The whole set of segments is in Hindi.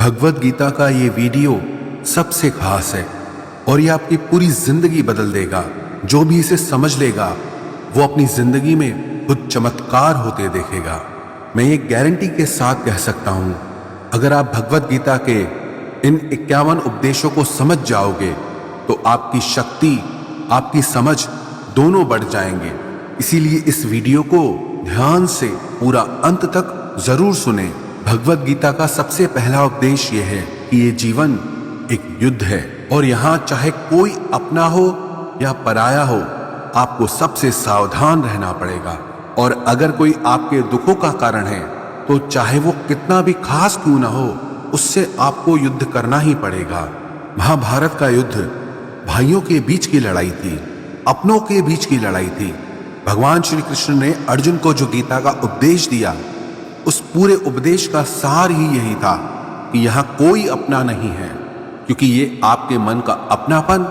भगवत गीता का ये वीडियो सबसे खास है और ये आपकी पूरी जिंदगी बदल देगा। जो भी इसे समझ लेगा वो अपनी जिंदगी में खुद चमत्कार होते देखेगा। मैं ये गारंटी के साथ कह सकता हूं, अगर आप भगवत गीता के इन 51 उपदेशों को समझ जाओगे तो आपकी शक्ति, आपकी समझ दोनों बढ़ जाएंगे। इसीलिए इस वीडियो को ध्यान से पूरा अंत तक जरूर सुने। भगवत गीता का सबसे पहला उपदेश यह है कि ये जीवन एक युद्ध है और यहाँ चाहे कोई अपना हो या पराया हो, आपको सबसे सावधान रहना पड़ेगा। और अगर कोई आपके दुखों का कारण है तो चाहे वो कितना भी खास क्यों ना हो, उससे आपको युद्ध करना ही पड़ेगा। महाभारत का युद्ध भाइयों के बीच की लड़ाई थी, अपनों के बीच की लड़ाई थी। भगवान श्री कृष्ण ने अर्जुन को जो गीता का उपदेश दिया, उस पूरे उपदेश का सार ही यही था कि यहाँ कोई अपना नहीं है, क्योंकि ये आपके मन का अपनापन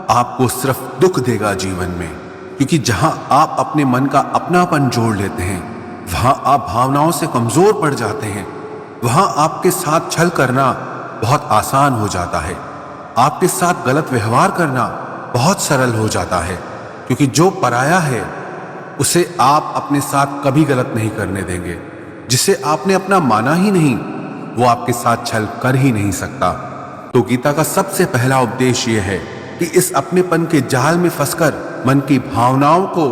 आपको सिर्फ दुख देगा जीवन में। क्योंकि जहां आप अपने मन का अपनापन जोड़ लेते हैं, वहां आप भावनाओं से कमजोर पड़ जाते हैं। वहां आपके साथ छल करना बहुत आसान हो जाता है, आपके साथ गलत व्यवहार करना बहुत सरल हो जाता है। क्योंकि जो पराया है उसे आप अपने साथ कभी गलत नहीं करने देंगे। जिसे आपने अपना माना ही नहीं, वो आपके साथ छल कर ही नहीं सकता। तो गीता का सबसे पहला उपदेश ये है कि इस अपनेपन के जाल में फंसकर मन की भावनाओं को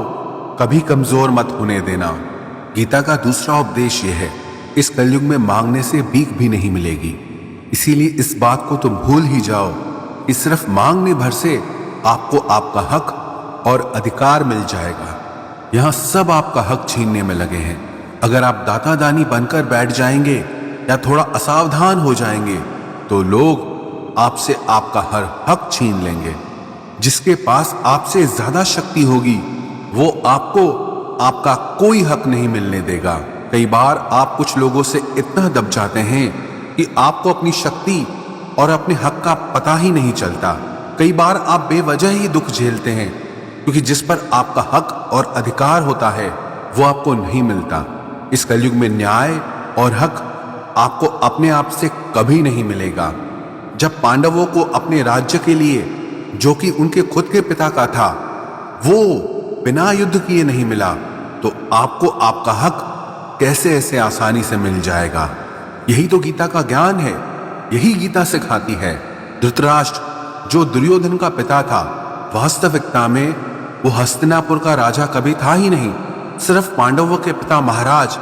कभी कमजोर मत होने देना। गीता का दूसरा उपदेश ये है, इस कलयुग में मांगने से भीख भी नहीं मिलेगी। इसीलिए इस बात को तुम भूल ही जाओ कि सिर्फ मांगने भर से आपको आपका हक और अधिकार मिल जाएगा। यहाँ सब आपका हक छीनने में लगे हैं। अगर आप दाता दानी बनकर बैठ जाएंगे या थोड़ा असावधान हो जाएंगे तो लोग आपसे आपका हर हक छीन लेंगे। जिसके पास आपसे ज्यादा शक्ति होगी वो आपको आपका कोई हक नहीं मिलने देगा। कई बार आप कुछ लोगों से इतना दब जाते हैं कि आपको अपनी शक्ति और अपने हक का पता ही नहीं चलता। कई बार आप बेवजह ही दुख झेलते हैं, क्योंकि जिस पर आपका हक और अधिकार होता है वो आपको नहीं मिलता। इस कलयुग में न्याय और हक आपको अपने आप से कभी नहीं मिलेगा। जब पांडवों को अपने राज्य के लिए, जो कि उनके खुद के पिता का था, वो बिना युद्ध किए नहीं मिला, तो आपको आपका हक कैसे ऐसे आसानी से मिल जाएगा। यही तो गीता का ज्ञान है, यही गीता सिखाती है। धृतराष्ट्र जो दुर्योधन का पिता था, वास्तविकता में वो हस्तिनापुर का राजा कभी था ही नहीं। सिर्फ पांडवों के पिता महाराज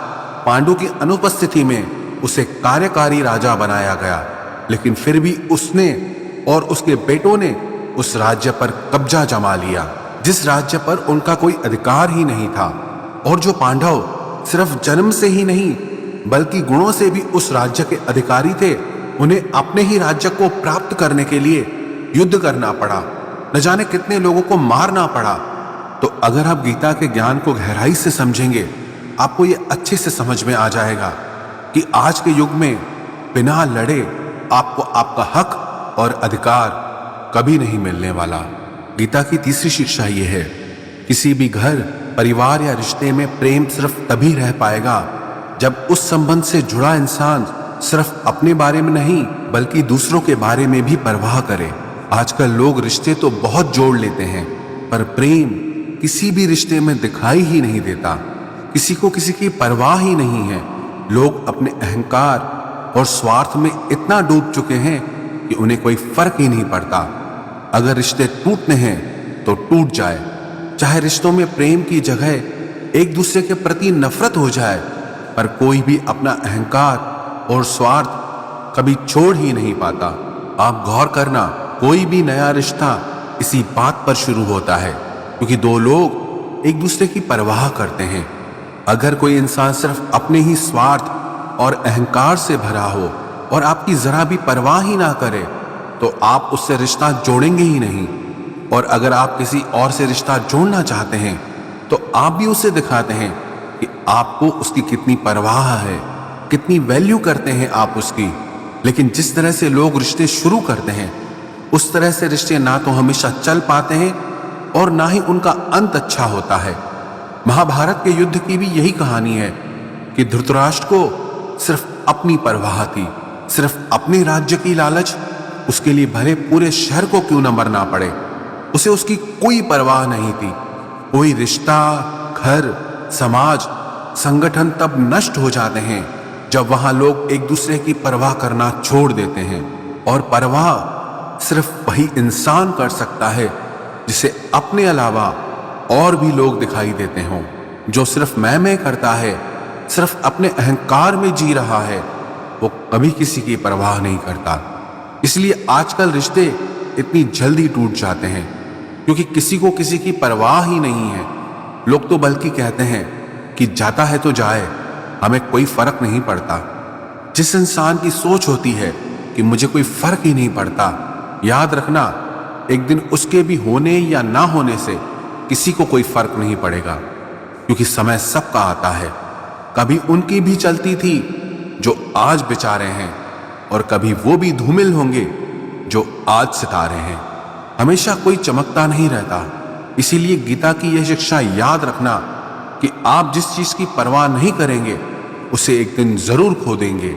पांडु की अनुपस्थिति में उसे कार्यकारी राजा बनाया गया। लेकिन फिर भी उसने और उसके बेटों ने उस राज्य पर कब्जा जमा लिया, जिस राज्य पर उनका कोई अधिकार ही नहीं था। और जो पांडव सिर्फ जन्म से ही नहीं बल्कि गुणों से भी उस राज्य के अधिकारी थे, उन्हें अपने ही राज्य को प्राप्त करने के लिए युद्ध करना पड़ा, न जाने कितने लोगों को मारना पड़ा। तो अगर आप गीता के ज्ञान को गहराई से समझेंगे, आपको ये अच्छे से समझ में आ जाएगा कि आज के युग में बिना लड़े आपको आपका हक और अधिकार कभी नहीं मिलने वाला। गीता की तीसरी शिक्षा ये है, किसी भी घर, परिवार या रिश्ते में प्रेम सिर्फ तभी रह पाएगा जब उस संबंध से जुड़ा इंसान सिर्फ अपने बारे में नहीं बल्कि दूसरों के बारे में भी परवाह करे। आजकल लोग रिश्ते तो बहुत जोड़ लेते हैं, पर प्रेम किसी भी रिश्ते में दिखाई ही नहीं देता। किसी को किसी की परवाह ही नहीं है। लोग अपने अहंकार और स्वार्थ में इतना डूब चुके हैं कि उन्हें कोई फर्क ही नहीं पड़ता। अगर रिश्ते टूटने हैं तो टूट जाए, चाहे रिश्तों में प्रेम की जगह एक दूसरे के प्रति नफरत हो जाए, पर कोई भी अपना अहंकार और स्वार्थ कभी छोड़ ही नहीं पाता। आप गौर करना, कोई भी नया रिश्ता इसी बात पर शुरू होता है क्योंकि दो लोग एक दूसरे की परवाह करते हैं। अगर कोई इंसान सिर्फ अपने ही स्वार्थ और अहंकार से भरा हो और आपकी जरा भी परवाह ही ना करे, तो आप उससे रिश्ता जोड़ेंगे ही नहीं। और अगर आप किसी और से रिश्ता जोड़ना चाहते हैं तो आप भी उसे दिखाते हैं कि आपको उसकी कितनी परवाह है, कितनी वैल्यू करते हैं आप उसकी। लेकिन जिस तरह से लोग रिश्ते शुरू करते हैं, उस तरह से रिश्ते ना तो हमेशा चल पाते हैं और ना ही उनका अंत अच्छा होता है। महाभारत के युद्ध की भी यही कहानी है कि धृतराष्ट्र को सिर्फ अपनी परवाह थी सिर्फ अपने राज्य की लालच, उसके लिए भले पूरे शहर को क्यों न मरना पड़े, उसे उसकी कोई परवाह नहीं थी। कोई रिश्ता, घर, समाज, संगठन तब नष्ट हो जाते हैं जब वहां लोग एक दूसरे की परवाह करना छोड़ देते हैं। और परवाह सिर्फ वही इंसान कर सकता है जिसे अपने अलावा और भी लोग दिखाई देते हों। जो सिर्फ मैं करता है, सिर्फ अपने अहंकार में जी रहा है, वो कभी किसी की परवाह नहीं करता। इसलिए आजकल रिश्ते इतनी जल्दी टूट जाते हैं, क्योंकि किसी को किसी की परवाह ही नहीं है। लोग तो बल्कि कहते हैं कि जाता है तो जाए, हमें कोई फर्क नहीं पड़ता। जिस इंसान की सोच होती है कि मुझे कोई फर्क ही नहीं पड़ता, याद रखना एक दिन उसके भी होने या ना होने से किसी को कोई फर्क नहीं पड़ेगा, क्योंकि समय सबका आता है। कभी उनकी भी चलती थी जो आज बेचारे हैं, और कभी वो भी धूमिल होंगे जो आज सितारे हैं। हमेशा कोई चमकता नहीं रहता। इसीलिए गीता की यह शिक्षा याद रखना कि आप जिस चीज की परवाह नहीं करेंगे उसे एक दिन जरूर खो देंगे।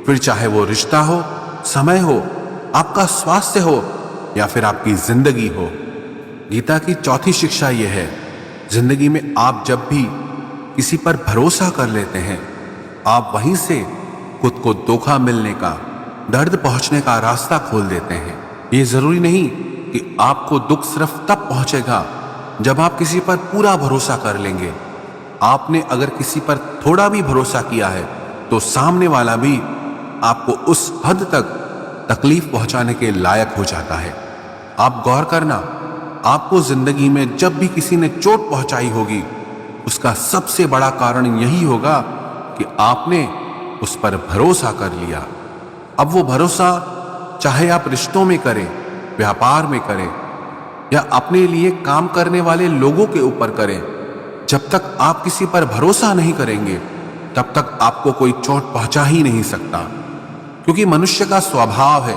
फिर चाहे वो रिश्ता हो, समय हो, आपका स्वास्थ्य हो या फिर आपकी जिंदगी हो। गीता की चौथी शिक्षा यह है, जिंदगी में आप जब भी किसी पर भरोसा कर लेते हैं, आप वहीं से खुद को धोखा मिलने का, दर्द पहुंचने का रास्ता खोल देते हैं। ये जरूरी नहीं कि आपको दुख सिर्फ तब पहुंचेगा जब आप किसी पर पूरा भरोसा कर लेंगे। आपने अगर किसी पर थोड़ा भी भरोसा किया है तो सामने वाला भी आपको उस हद तक तकलीफ पहुंचाने के लायक हो जाता है। आप गौर करना, आपको जिंदगी में जब भी किसी ने चोट पहुंचाई होगी, उसका सबसे बड़ा कारण यही होगा कि आपने उस पर भरोसा कर लिया। अब वो भरोसा चाहे आप रिश्तों में करें, व्यापार में करें या अपने लिए काम करने वाले लोगों के ऊपर करें, जब तक आप किसी पर भरोसा नहीं करेंगे तब तक आपको कोई चोट पहुंचा ही नहीं सकता। क्योंकि मनुष्य का स्वभाव है,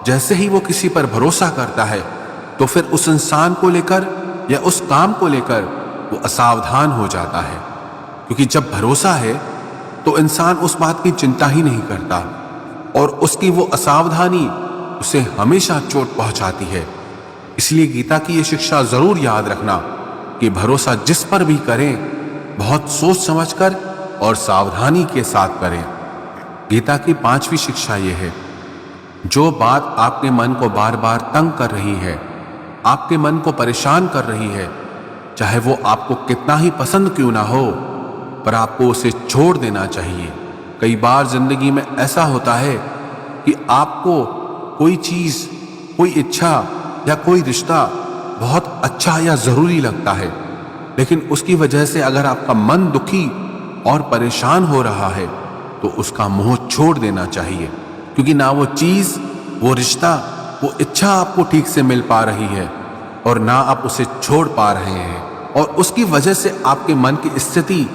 जैसे ही वो किसी पर भरोसा करता है तो फिर उस इंसान को लेकर या उस काम को लेकर वो असावधान हो जाता है। क्योंकि जब भरोसा है तो इंसान उस बात की चिंता ही नहीं करता, और उसकी वो असावधानी उसे हमेशा चोट पहुंचाती है। इसलिए गीता की ये शिक्षा जरूर याद रखना कि भरोसा जिस पर भी करें, बहुत सोच समझकर और सावधानी के साथ करें। गीता की पांचवी शिक्षा यह है, जो बात आपके मन को बार बार तंग कर रही है, आपके मन को परेशान कर रही है, चाहे वो आपको कितना ही पसंद क्यों ना हो, पर आपको उसे छोड़ देना चाहिए। कई बार जिंदगी में ऐसा होता है कि आपको कोई चीज, कोई इच्छा या कोई रिश्ता बहुत अच्छा या जरूरी लगता है, लेकिन उसकी वजह से अगर आपका मन दुखी और परेशान हो रहा है तो उसका मोह छोड़ देना चाहिए। क्योंकि ना वो चीज, वो रिश्ता, वो इच्छा आपको ठीक से मिल पा रही है और ना आप उसे छोड़ पा रहे हैं, और उसकी वजह से आपके मन की स्थिति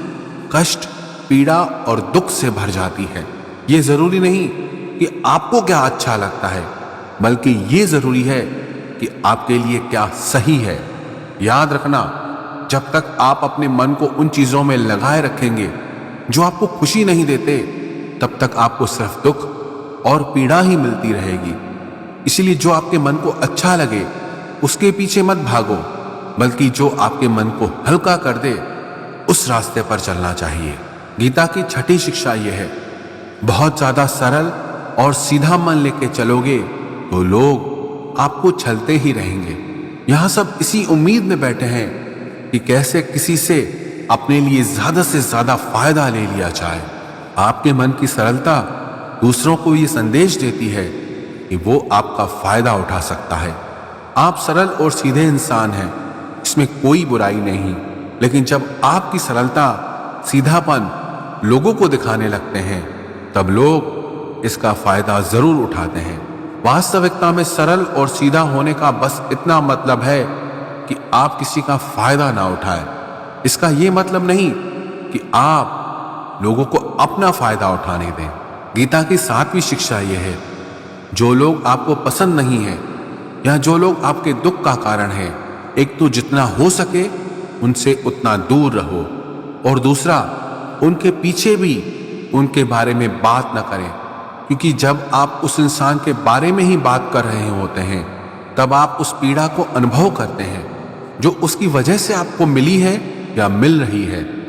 कष्ट, पीड़ा और दुख से भर जाती है। ये जरूरी नहीं कि आपको क्या अच्छा लगता है, बल्कि ये जरूरी है कि आपके लिए क्या सही है। याद रखना, जब तक आप अपने मन को उन चीजों में लगाए रखेंगे जो आपको खुशी नहीं देते, तब तक आपको सिर्फ दुख और पीड़ा ही मिलती रहेगी। इसलिए जो आपके मन को अच्छा लगे उसके पीछे मत भागो, बल्कि जो आपके मन को हल्का कर दे उस रास्ते पर चलना चाहिए। गीता की छठी शिक्षा यह है, बहुत ज्यादा सरल और सीधा मन लेके चलोगे तो लोग आपको छलते ही रहेंगे। यहां सब इसी उम्मीद में बैठे हैं कि कैसे किसी से अपने लिए ज्यादा से ज्यादा फायदा ले लिया जाए। आपके मन की सरलता दूसरों को ये संदेश देती है कि वो आपका फायदा उठा सकता है। आप सरल और सीधे इंसान हैं, इसमें कोई बुराई नहीं, लेकिन जब आपकी सरलता, सीधापन लोगों को दिखाने लगते हैं तब लोग इसका फायदा जरूर उठाते हैं। वास्तविकता में सरल और सीधा होने का बस इतना मतलब है कि आप किसी का फायदा ना उठाएं। इसका यह मतलब नहीं कि आप लोगों को अपना फायदा उठाने दें। गीता की सातवीं शिक्षा यह है, जो लोग आपको पसंद नहीं है या जो लोग आपके दुख का कारण है, एक तो जितना हो सके उनसे उतना दूर रहो, और दूसरा उनके पीछे भी उनके बारे में बात न करें। क्योंकि जब आप उस इंसान के बारे में ही बात कर रहे होते हैं तब आप उस पीड़ा को अनुभव करते हैं जो उसकी वजह से आपको मिली है या मिल रही है।